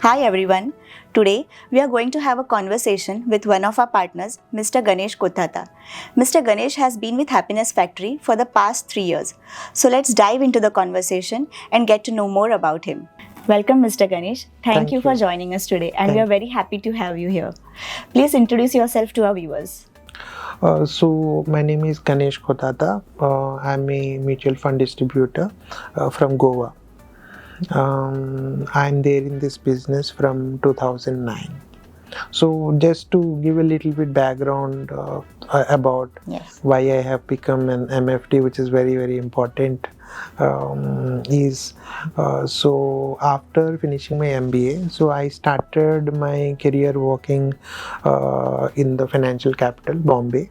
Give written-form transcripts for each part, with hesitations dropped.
Hi everyone. Today we are going to have a conversation with one of our partners, Mr. Ganesh Kothatha. Mr. Ganesh has been with Happyness Factory for the past 3 years. So let's dive into the conversation and get to know more about him. Welcome, Mr. Ganesh. Thank you for joining us today, and we are very happy to have you here. Please introduce yourself to our viewers. So my name is Ganesh Kothatha. I'm a mutual fund distributor from Goa. I'm there in this business from 2009. So just to give a little bit background about why I have become an MFD, which is very, very important, so after finishing my MBA, so I started my career working in the financial capital, Bombay.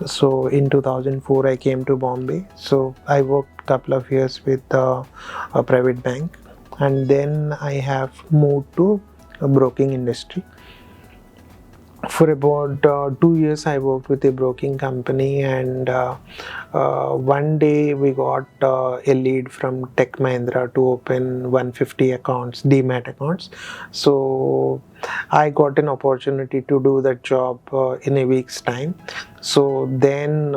So in 2004, I came to Bombay. So I worked a couple of years with a private bank, and then I have moved to a broking industry. For about 2 years, I worked with a broking company, and one day we got a lead from Tech Mahindra to open 150 accounts, Demat accounts. So I got an opportunity to do that job in a week's time. So then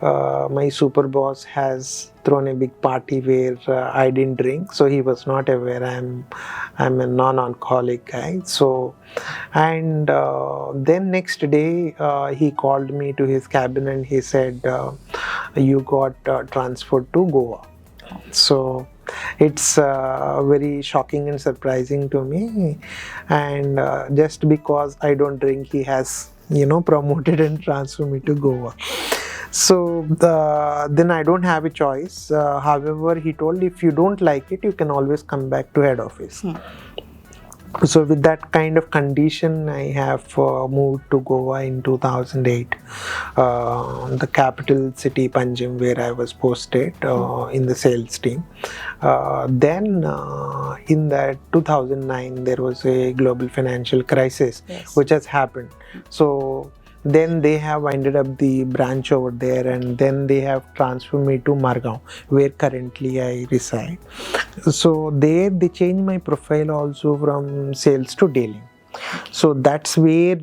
my super boss has thrown a big party where I didn't drink, so he was not aware I'm a non-alcoholic guy. So, and then next day he called me to his cabin and he said, "You got transferred to Goa." So it's very shocking and surprising to me, and just because I don't drink, he has promoted and transferred me to Goa. So then I don't have a choice. However, he told, if you don't like it, you can always come back to head office. So with that kind of condition, I have moved to Goa in 2008, the capital city Panjim, where I was posted in the sales team. Then in that 2009, there was a global financial crisis, which has happened. So then they have winded up the branch over there, and then they have transferred me to Margao, where currently I reside. So there they changed my profile also from sales to dealing. So that's where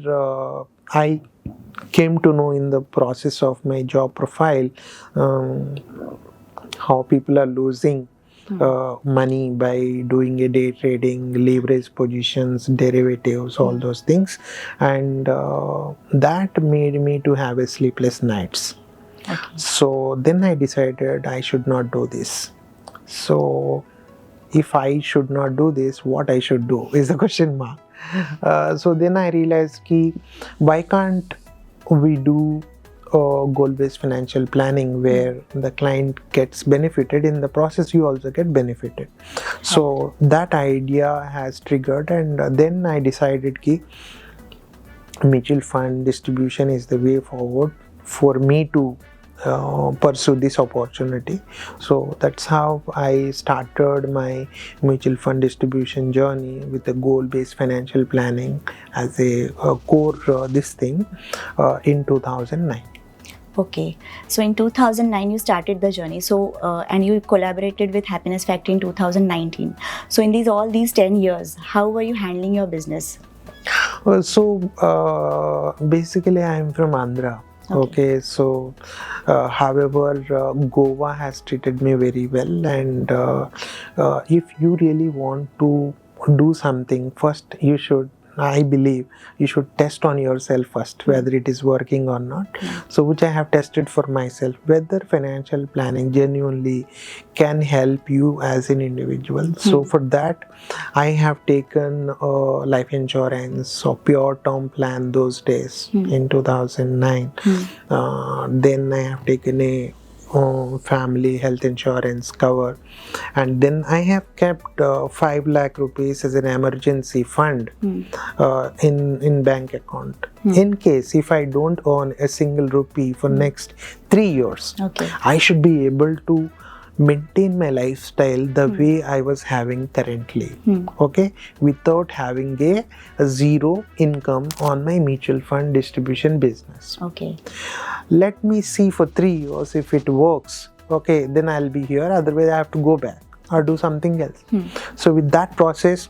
I came to know in the process of my job profile how people are losing money by doing a day trading, leverage positions, derivatives, all those things, and that made me to have a sleepless nights. So then I decided I should not do this. So if I should not do this, what I should do is a question mark. So then I realized why can't we do goal-based financial planning where the client gets benefited, in the process you also get benefited. So that idea has triggered, and then I decided mutual fund distribution is the way forward for me to pursue this opportunity. So that's how I started my mutual fund distribution journey with the goal-based financial planning as a core in 2009. Okay, so in 2009 you started the journey. So and you collaborated with Happyness Factory in 2019. So in all these 10 years, how were you handling your business? So basically I am from Andhra. Okay, so however, Goa has treated me very well, and if you really want to do something, first I believe you should test on yourself first whether it is working or not. So which I have tested for myself, whether financial planning genuinely can help you as an individual. So for that, I have taken life insurance or pure term plan those days in 2009. Then I have taken a family health insurance cover, and then I have kept 5 lakh rupees as an emergency fund in bank account in case if I don't earn a single rupee for next 3 years. I should be able to maintain my lifestyle the way I was having currently, without having a zero income on my mutual fund distribution business. Let me see for 3 years if it works. Then I'll be here. Otherwise, I have to go back or do something else. So with that process,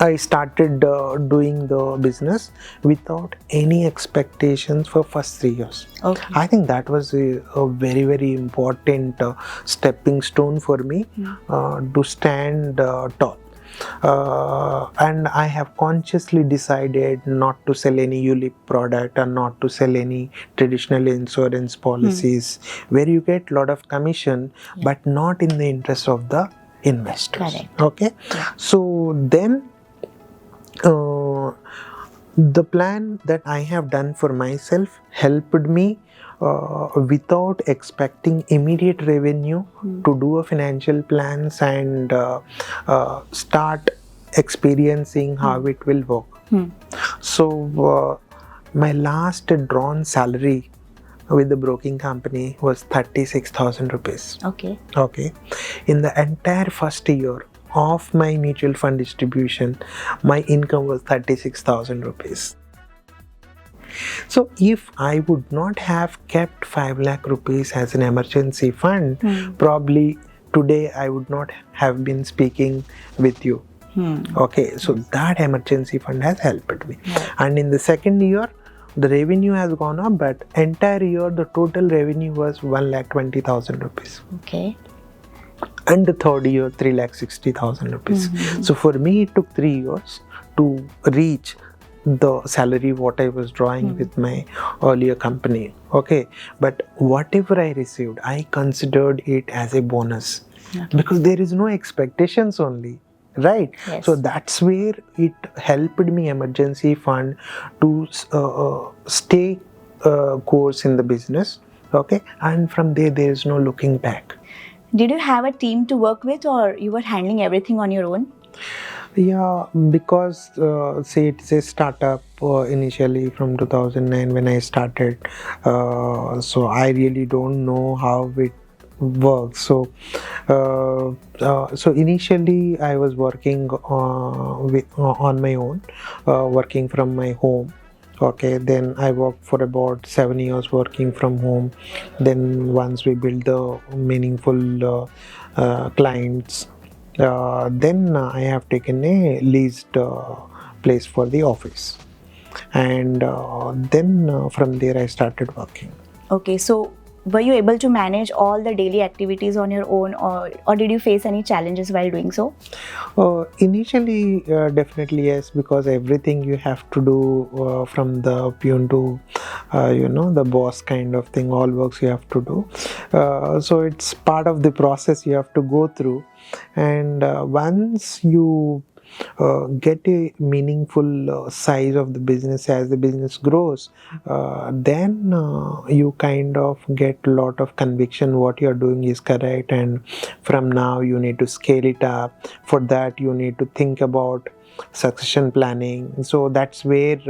I started doing the business without any expectations for first 3 years. Okay. I think that was a very, very important stepping stone for me to stand tall. And I have consciously decided not to sell any ULIP product and not to sell any traditional insurance policies where you get a lot of commission, but not in the interest of the investors. Correct. Okay. So then the plan that I have done for myself helped me without expecting immediate revenue to do a financial plans and start experiencing how it will work. So my last drawn salary with the broking company was 36,000 rupees. Okay. Okay. In the entire first year of my mutual fund distribution, my income was 36,000 rupees. So if I would not have kept 5 lakh rupees as an emergency fund, probably today I would not have been speaking with you. Okay, so that emergency fund has helped me. And in the second year, the revenue has gone up, but entire year the total revenue was 1,20,000 rupees. Okay. And the third year, 3,60,000 rupees. So for me, it took 3 years to reach the salary what I was drawing with my earlier company. Okay, but whatever I received, I considered it as a bonus because there is no expectations only. Right. Yes. So that's where it helped me emergency fund to stay course in the business. Okay. And from there is no looking back. Did you have a team to work with, or you were handling everything on your own? Yeah, because say it's a startup initially from 2009 when I started. So I really don't know how it works. So so initially I was working on my own, working from my home. Okay, then I worked for about 7 years working from home. Then once we build the meaningful clients, then I have taken a leased place for the office, and then from there I started working. Okay, so were you able to manage all the daily activities on your own, or did you face any challenges while doing so? Initially, definitely yes, because everything you have to do from the peon to, the boss kind of thing, all works you have to do. So it's part of the process you have to go through. And once you get a meaningful size of the business as the business grows, then you kind of get a lot of conviction what you're doing is correct, and from now you need to scale it up. For that you need to think about succession planning. So that's where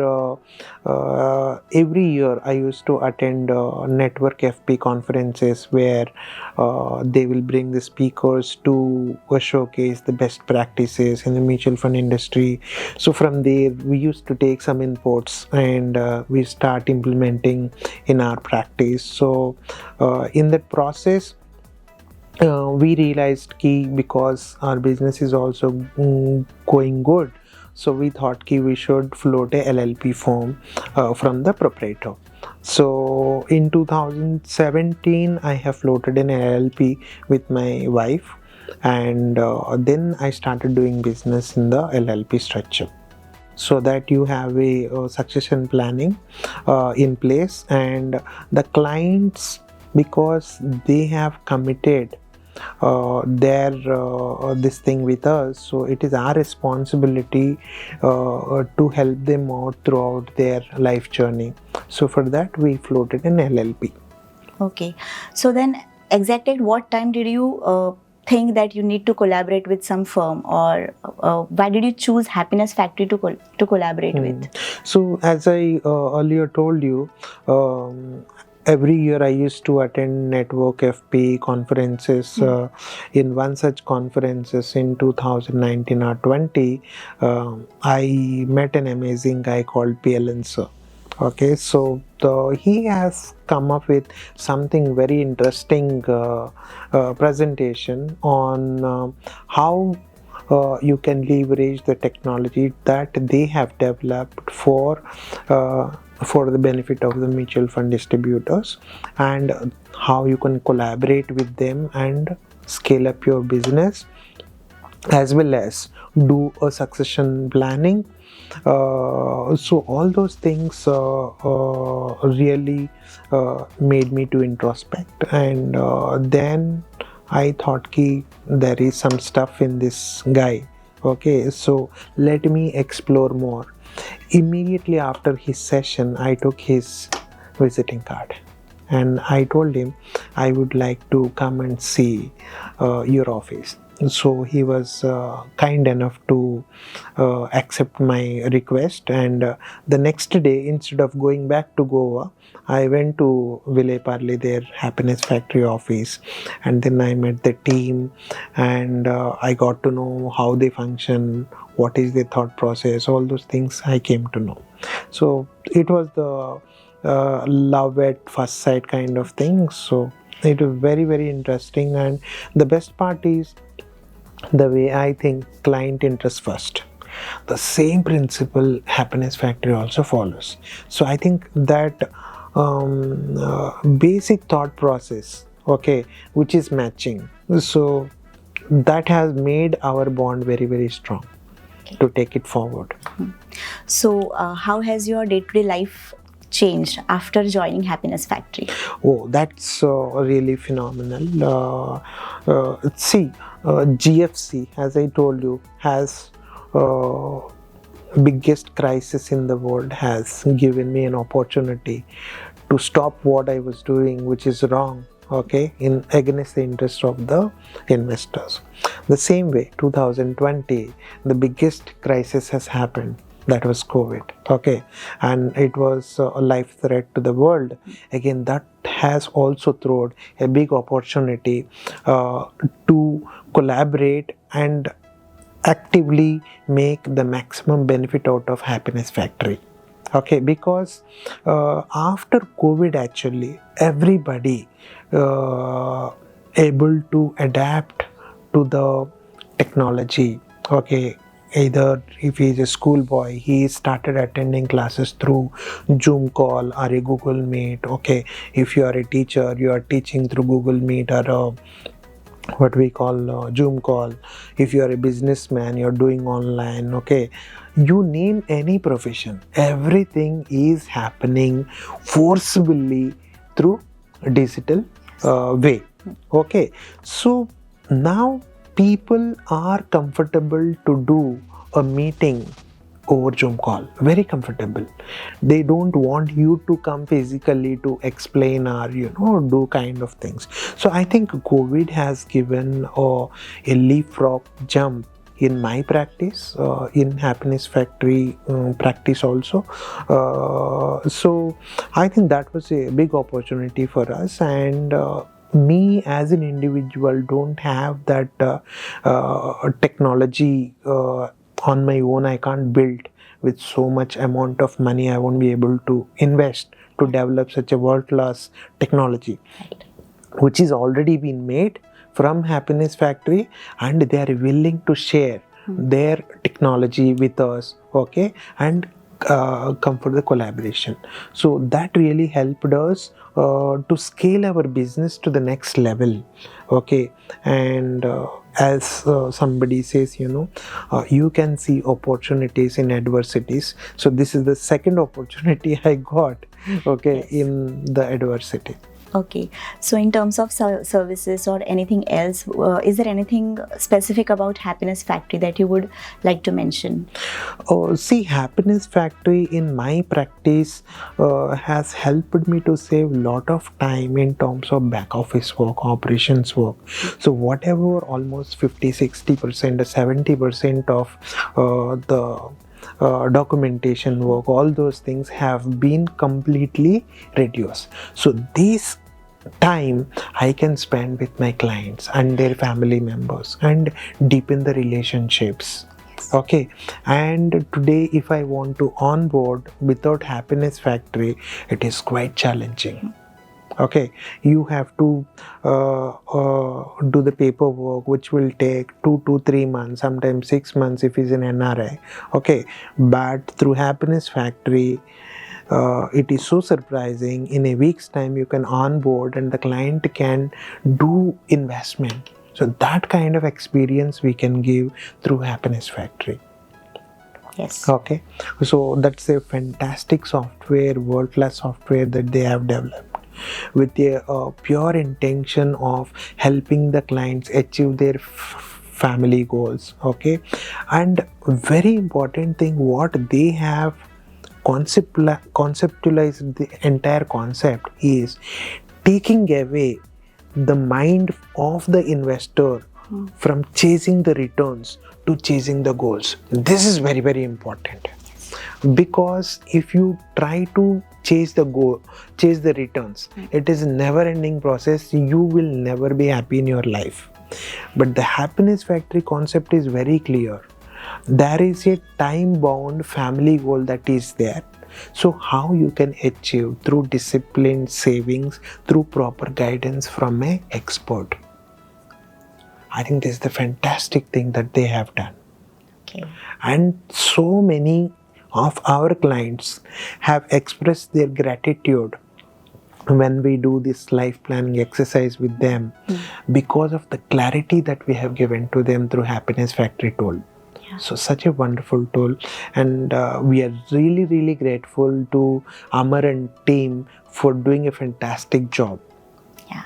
every year I used to attend network FP conferences where they will bring the speakers to showcase the best practices in the mutual fund industry. So from there we used to take some inputs and we start implementing in our practice. So in that process we realized key, because our business is also going good, so we thought key we should float a LLP form from the proprietor. So in 2017 I have floated an LLP with my wife, and then I started doing business in the LLP structure, so that you have a succession planning in place, and the clients, because they have committed their this thing with us, so it is our responsibility to help them out throughout their life journey. So for that we floated an LLP. Okay, so then exactly at what time did you think that you need to collaborate with some firm, or why did you choose Happyness Factory to collaborate with? So as I earlier told you, every year I used to attend network FP conferences. In one such conferences in 2019 or 20, I met an amazing guy called PLN sir. Okay, so he has come up with something very interesting presentation on how you can leverage the technology that they have developed for the benefit of the mutual fund distributors, and how you can collaborate with them and scale up your business, as well as do a succession planning. So all those things really made me to introspect, and then I thought ki there is some stuff in this guy. Okay, so let me explore more. Immediately after his session, I took his visiting card and I told him I would like to come and see your office. So he was kind enough to accept my request, and the next day, instead of going back to Goa, I went to Vile Parle, their Happiness Factory office, and then I met the team, and I got to know how they function, what is their thought process, all those things I came to know. So it was the love at first sight kind of thing. So it was very, very interesting, and the best part is the way I think client interest first. The same principle Happiness Factory also follows. So I think that basic thought process, okay, which is matching. So that has made our bond very, very strong to take it forward. So, how has your day-to-day life changed after joining Happiness Factory? Oh, that's really phenomenal. See, GFC, as I told you, has biggest crisis in the world, has given me an opportunity to stop what I was doing, which is wrong, okay, in against the interest of the investors. The same way, 2020, the biggest crisis has happened. That was COVID, okay, and it was a life threat to the world. Again, that has also thrown a big opportunity to collaborate and actively make the maximum benefit out of Happiness Factory. Okay, because after COVID, actually, everybody able to adapt to the technology. Okay, either if he's a schoolboy, he started attending classes through Zoom call or a Google Meet. Okay, if you are a teacher, you are teaching through Google Meet or what we call Zoom call. If you are a businessman, you're doing online. Okay, you name any profession, everything is happening forcibly through digital way. Okay, so now people are comfortable to do a meeting over Zoom call, very comfortable. They don't want you to come physically to explain or do kind of things. So I think COVID has given a leapfrog jump in my practice, in Happiness Factory practice also. So I think that was a big opportunity for us, and me as an individual don't have that technology on my own. I can't build with so much amount of money. I won't be able to invest to develop such a world-class technology, which is already been made from Happiness Factory, and they are willing to share their technology with us, okay, and come for the collaboration. So that really helped us to scale our business to the next level, okay. And as somebody says, you can see opportunities in adversities. So this is the second opportunity I got, okay, Yes. in the adversity. Okay, so in terms of services or anything else, is there anything specific about Happiness Factory that you would like to mention? See, Happiness Factory in my practice has helped me to save a lot of time in terms of back office work, operations work. So whatever, almost 50-60% or 70% of the documentation work, all those things have been completely reduced. So this time I can spend with my clients and their family members and deepen the relationships. Okay, and today if I want to onboard without Happiness Factory, it is quite challenging. Okay, you have to do the paperwork, which will take 2 to 3 months, sometimes 6 months if he's an NRI. Okay, but through Happiness Factory, it is so surprising. In a week's time, you can onboard and the client can do investment. So that kind of experience we can give through Happiness Factory. Yes. Okay, so that's a fantastic software, world-class software that they have developed with a pure intention of helping the clients achieve their family goals. Okay, and very important thing, what they have conceptualized the entire concept is taking away the mind of the investor from chasing the returns to chasing the goals. This is very, very important, because if you try to chase the returns, it is a never ending process. You will never be happy in your life. But the Happiness Factory concept is very clear. There is a time bound family goal that is there. So how you can achieve through disciplined savings, through proper guidance from an expert. I think this is the fantastic thing that they have done. Okay. And so many of our clients have expressed their gratitude when we do this life planning exercise with them, because of the clarity that we have given to them through Happiness Factory tool. Yeah. So such a wonderful tool, and we are really, really grateful to Amar and team for doing a fantastic job. Yeah.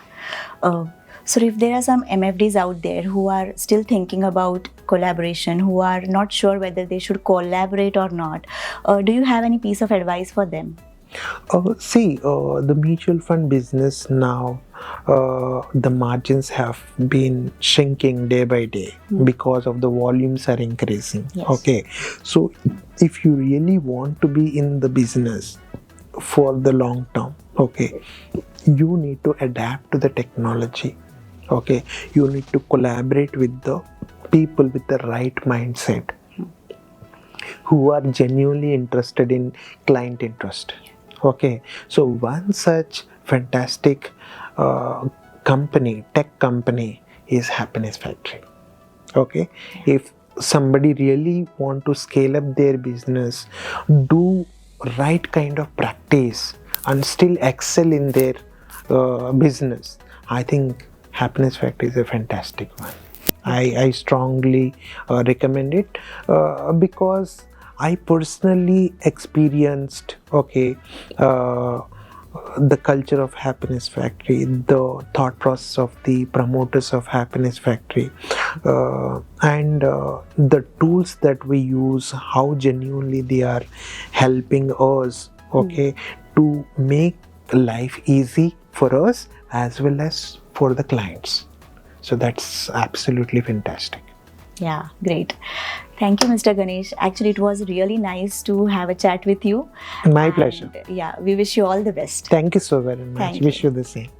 So if there are some MFDs out there who are still thinking about collaboration, who are not sure whether they should collaborate or not, do you have any piece of advice for them? The mutual fund business now, the margins have been shrinking day by day because of the volumes are increasing. Yes. Okay, so if you really want to be in the business for the long term, okay, you need to adapt to the technology. Okay, you need to collaborate with the people with the right mindset, who are genuinely interested in client interest. Okay, so one such fantastic tech company is Happiness Factory. Okay, if somebody really want to scale up their business, do right kind of practice and still excel in their business, I think Happiness Factory is a fantastic one. I strongly recommend it because I personally experienced the culture of Happiness Factory, the thought process of the promoters of Happiness Factory, and the tools that we use, how genuinely they are helping us, to make life easy for us as well as for the clients. So that's absolutely fantastic. Yeah, great. Thank you, Mr. Ganesh. Actually, it was really nice to have a chat with you. My pleasure. Yeah, we wish you all the best. Thank you so very much. Thank Wish you. you the same.